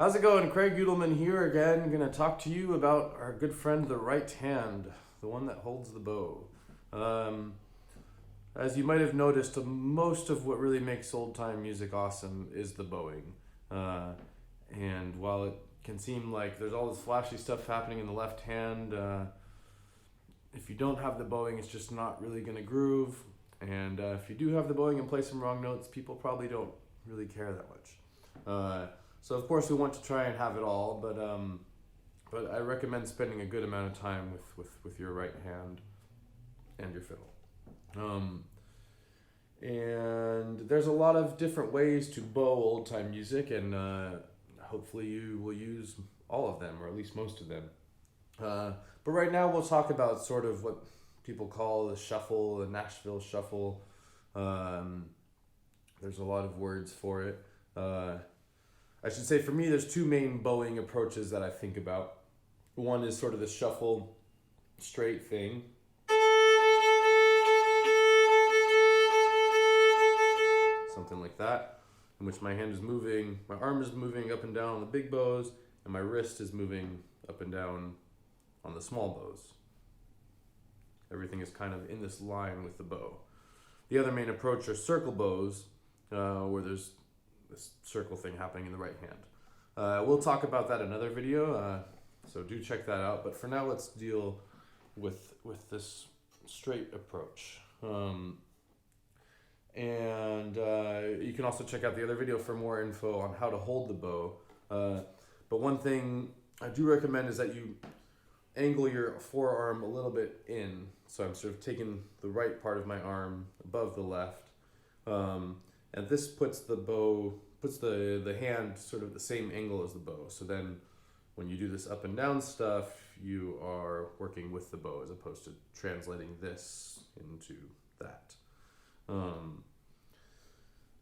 How's it going? Craig Judelman here again. Going to talk to you about our good friend, the right hand, the one that holds the bow. As you might have noticed, most of what really makes old-time music awesome is the bowing. And while it can seem like there's all this flashy stuff happening in the left hand, if you don't have the bowing, it's just not really going to groove. And if you do have the bowing and play some wrong notes, people probably don't really care that much. So of course we want to try and have it all, but I recommend spending a good amount of time with your right hand and your fiddle. And there's a lot of different ways to bow old-time music, and hopefully you will use all of them, or at least most of them. But right now we'll talk about sort of what people call the shuffle, the Nashville shuffle. There's a lot of words for it. I should say for me there's two main bowing approaches that I think about. One is sort of the shuffle straight thing. Something like that, in which my hand is moving, my arm is moving up and down on the big bows, and my wrist is moving up and down on the small bows. Everything is kind of in this line with the bow. The other main approach are circle bows, where there's this circle thing happening in the right hand. We'll talk about that in another video, so do check that out. But for now, let's deal with this straight approach. And you can also check out the other video for more info on how to hold the bow. But one thing I do recommend is that you angle your forearm a little bit in. So I'm sort of taking the right part of my arm above the left. And this puts the hand sort of the same angle as the bow. So then when you do this up and down stuff, you are working with the bow as opposed to translating this into that.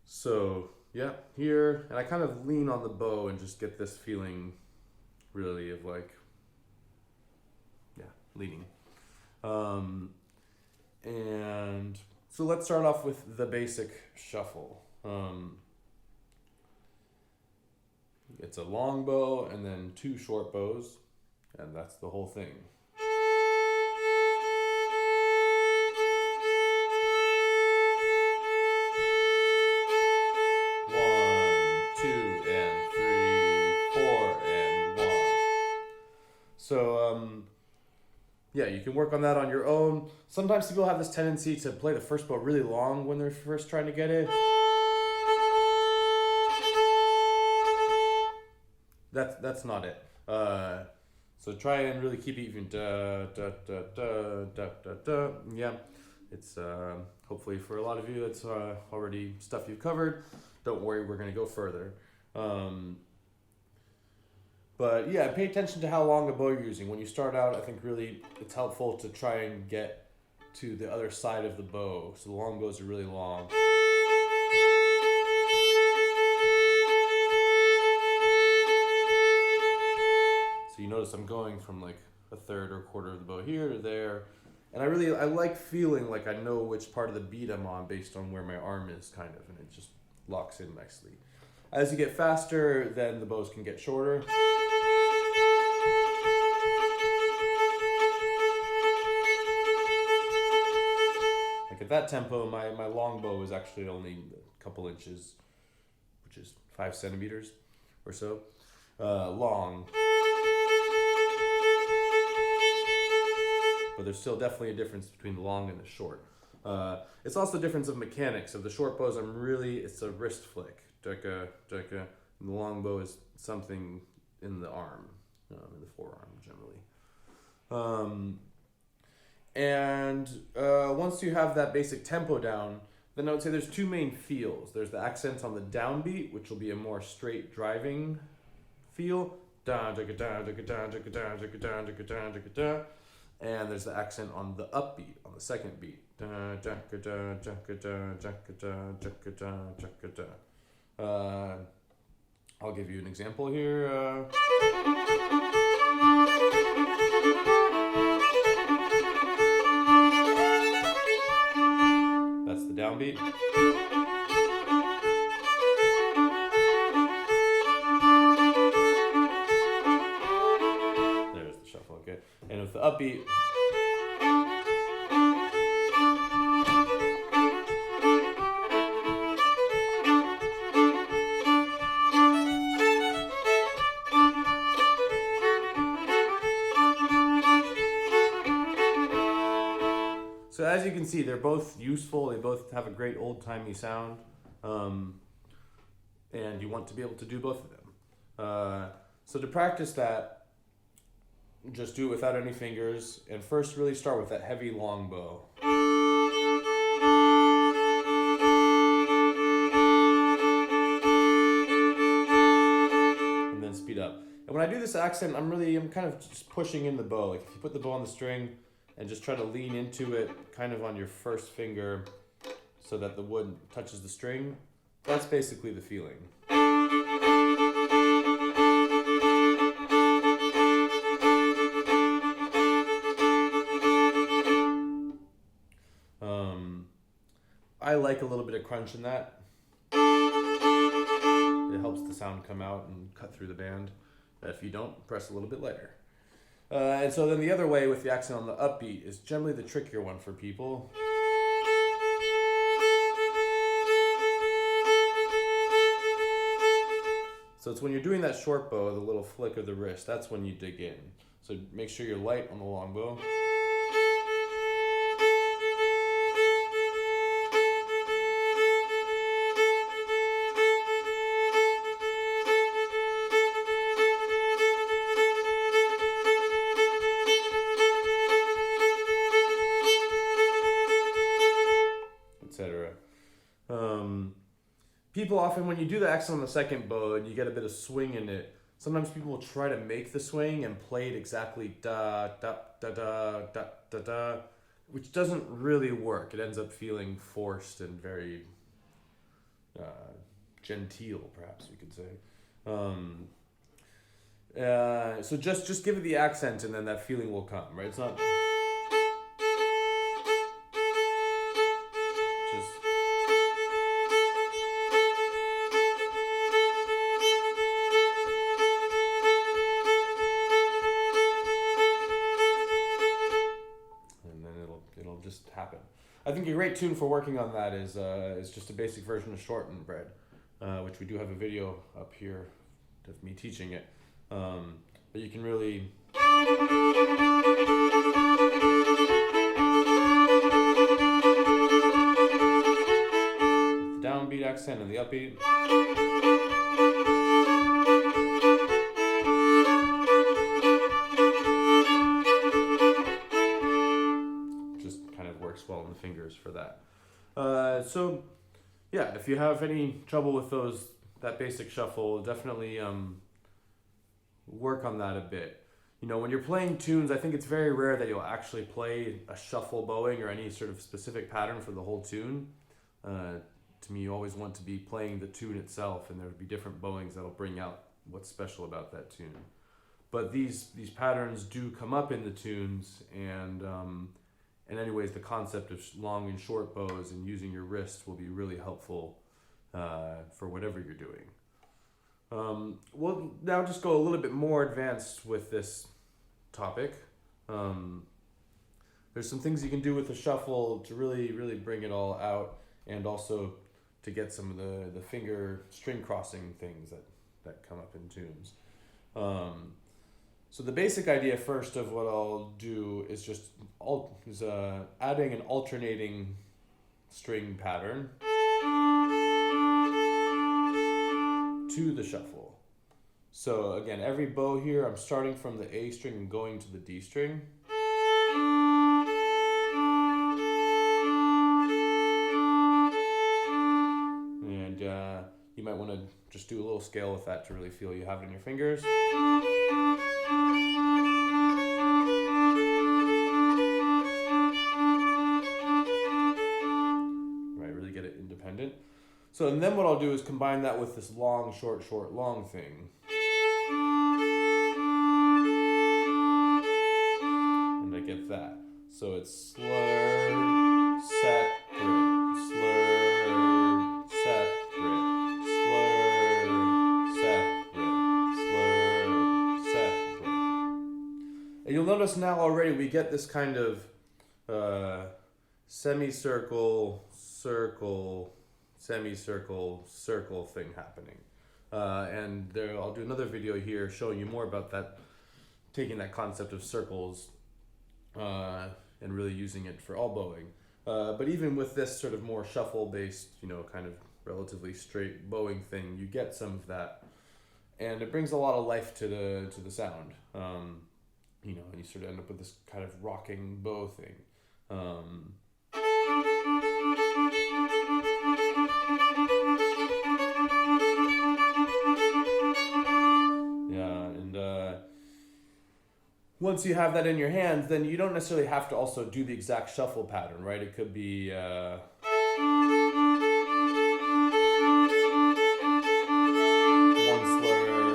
So yeah, here, and I kind of lean on the bow and just get this feeling really of like, yeah, leaning. And so let's start off with the basic shuffle. It's a long bow and then two short bows, and that's the whole thing. So, yeah, you can work on that on your own. Sometimes people have this tendency to play the first bow really long when they're first trying to get it. That's not it. So try and really keep it even. Da, da, da, da, da, da, da. Yeah, it's hopefully for a lot of you, it's already stuff you've covered. Don't worry, we're going to go further. But yeah, pay attention to how long a bow you're using. When you start out, I think really it's helpful to try and get to the other side of the bow. So the long bows are really long. So you notice I'm going from like a third or a quarter of the bow here to there. And I like feeling like I know which part of the beat I'm on based on where my arm is kind of, and it just locks in nicely. As you get faster, then the bows can get shorter. Like at that tempo, my long bow is actually only a couple inches, which is 5 centimeters or so, long. But there's still definitely a difference between the long and the short. It's also a difference of mechanics. Of the short bows, it's a wrist flick. Deka, deka. And the long bow is something in the arm, in the forearm generally. And once you have that basic tempo down, then I would say there's two main feels. There's the accent on the downbeat, which will be a more straight driving feel. Da, deka, da, deka, da, deka, da, deka, da, deka, da, deka, da. And there's the accent on the upbeat, on the second beat. Da, deka, da, deka, da, deka, da, deka, da, deka, da. I'll give you an example here. That's the downbeat. And with the upbeat, so as you can see, they're both useful. They both have a great old-timey sound. And you want to be able to do both of them. So to practice that, just do it without any fingers, and first really start with that heavy long bow. And then speed up. And when I do this accent, I'm kind of just pushing in the bow. Like if you put the bow on the string and just try to lean into it kind of on your first finger so that the wood touches the string, that's basically the feeling. I like a little bit of crunch in that. It helps the sound come out and cut through the band. If you don't, press a little bit lighter. And so then the other way with the accent on the upbeat is generally the trickier one for people. So it's when you're doing that short bow, the little flick of the wrist, that's when you dig in. So make sure you're light on the long bow. People often, when you do the accent on the second bow and you get a bit of swing in it, sometimes people will try to make the swing and play it exactly da da da da da da da, which doesn't really work. It ends up feeling forced and very genteel, perhaps you could say. So just give it the accent and then that feeling will come, right? It's not. Happen. I think a great tune for working on that is just a basic version of Shortened Bread, which we do have a video up here of me teaching it. But you can really the downbeat accent and the upbeat. Well in the fingers for that. So yeah, if you have any trouble with that basic shuffle, definitely work on that a bit. You know, when you're playing tunes, I think it's very rare that you'll actually play a shuffle bowing or any sort of specific pattern for the whole tune. To me, you always want to be playing the tune itself, and there would be different bowings that'll bring out what's special about that tune. But these patterns do come up in the tunes, and anyways, the concept of long and short bows and using your wrist will be really helpful for whatever you're doing. We'll now just go a little bit more advanced with this topic. There's some things you can do with the shuffle to really, really bring it all out, and also to get some of the finger string crossing things that come up in tunes. So the basic idea first of what I'll do is just adding an alternating string pattern to the shuffle. So again, every bow here, I'm starting from the A string and going to the D string. And you might want to just do a little scale with that to really feel you have it in your fingers. So, and then what I'll do is combine that with this long, short, short, long thing. And I get that. So it's slur, set, grit, slur, set, grit, slur, set, grit, slur, set, grit. And you'll notice now already we get this kind of semicircle, circle, semicircle, circle thing happening. And there, I'll do another video here showing you more about that, taking that concept of circles and really using it for all bowing. But even with this sort of more shuffle-based, kind of relatively straight bowing thing, you get some of that, and it brings a lot of life to the sound. And you sort of end up with this kind of rocking bow thing. Once you have that in your hands, then you don't necessarily have to also do the exact shuffle pattern, right? It could be one slur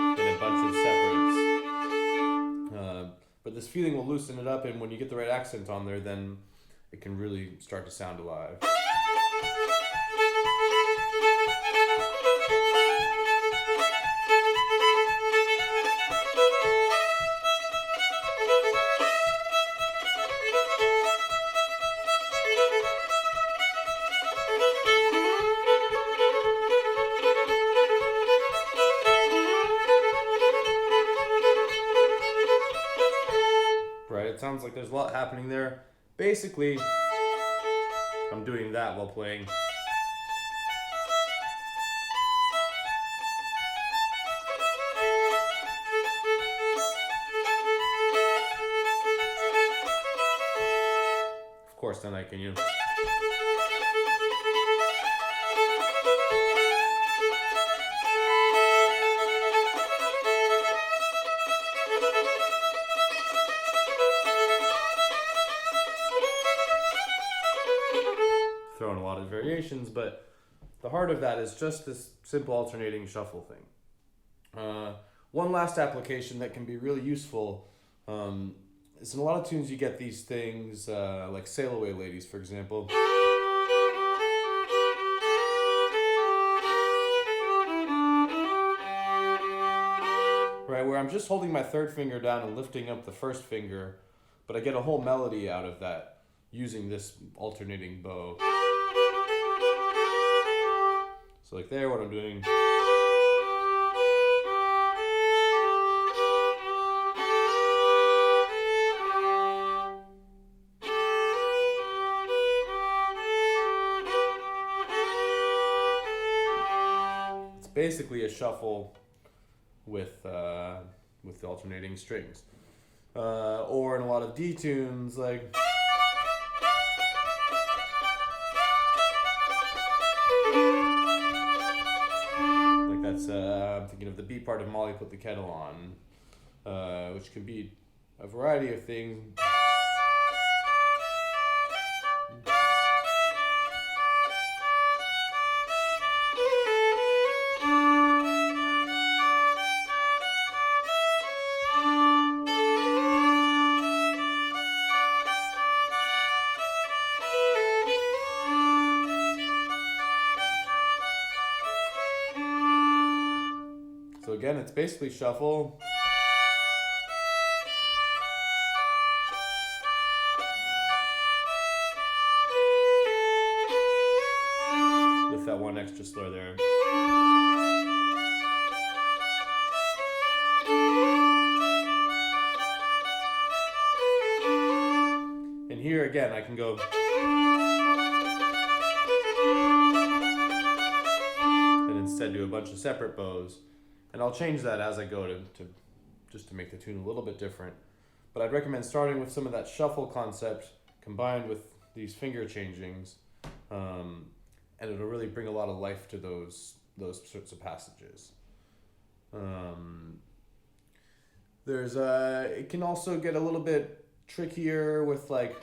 and a bunch of separates. But this feeling will loosen it up, and when you get the right accent on there, then it can really start to sound alive. It sounds like there's a lot happening there. Basically, I'm doing that while playing. Of course, then I can, throwing a lot of variations, but the heart of that is just this simple alternating shuffle thing. One last application that can be really useful is in a lot of tunes you get these things like Sail Away Ladies, for example. Right, where I'm just holding my third finger down and lifting up the first finger, but I get a whole melody out of that using this alternating bow. So like there, what I'm doing. It's basically a shuffle with the alternating strings. Or in a lot of D tunes, like. I'm thinking of the B part of Molly Put the Kettle On, which can be a variety of things. So again, it's basically shuffle. With that one extra slur there. And here again, I can go. And instead do a bunch of separate bows. And I'll change that as I go to just to make the tune a little bit different. But I'd recommend starting with some of that shuffle concept combined with these finger changings, and it'll really bring a lot of life to those sorts of passages. It can also get a little bit trickier with like.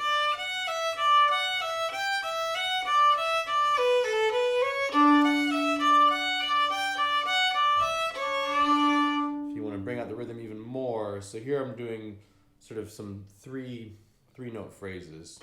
Bring out the rhythm even more. So here I'm doing sort of some three note phrases.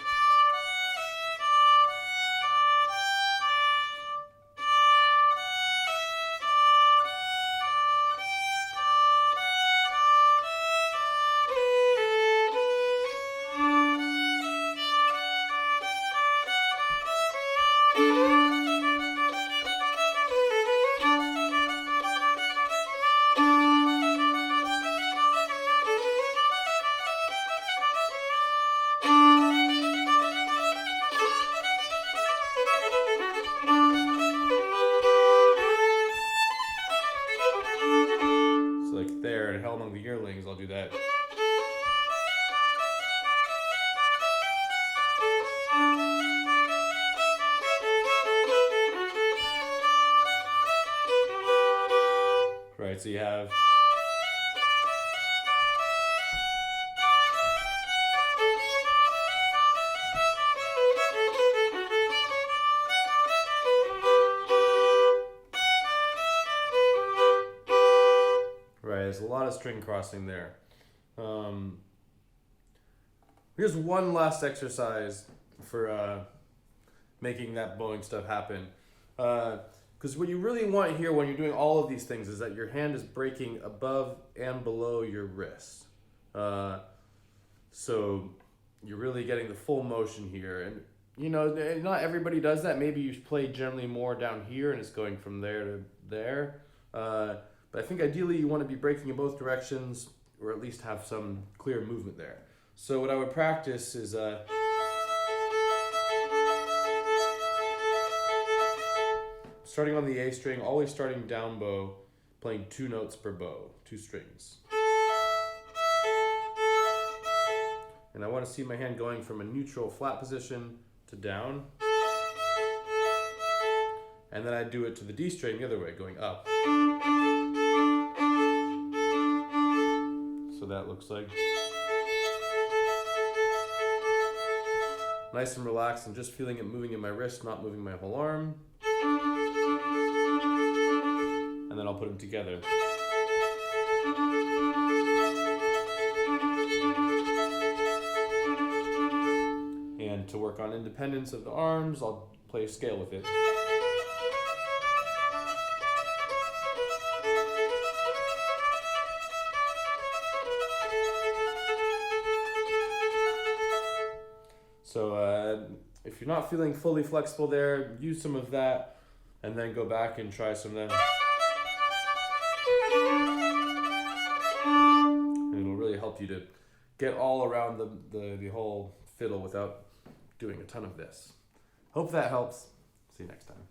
along the yearlings, I'll do that. Right, so you have there's a lot of string crossing there. Here's one last exercise for making that bowing stuff happen. Because what you really want here when you're doing all of these things is that your hand is breaking above and below your wrist. So you're really getting the full motion here. And you know, not everybody does that. Maybe you play generally more down here and it's going from there to there. But I think ideally you want to be breaking in both directions, or at least have some clear movement there. So what I would practice is starting on the A string, always starting down bow, playing 2 notes per bow, 2 strings. And I want to see my hand going from a neutral flat position to down. And then I do it to the D string the other way, going up. So that looks like nice and relaxed and just feeling it moving in my wrist, not moving my whole arm. And then I'll put them together. And to work on independence of the arms, I'll play a scale with it. So if you're not feeling fully flexible there, use some of that and then go back and try some of that. And it'll really help you to get all around the whole fiddle without doing a ton of this. Hope that helps. See you next time.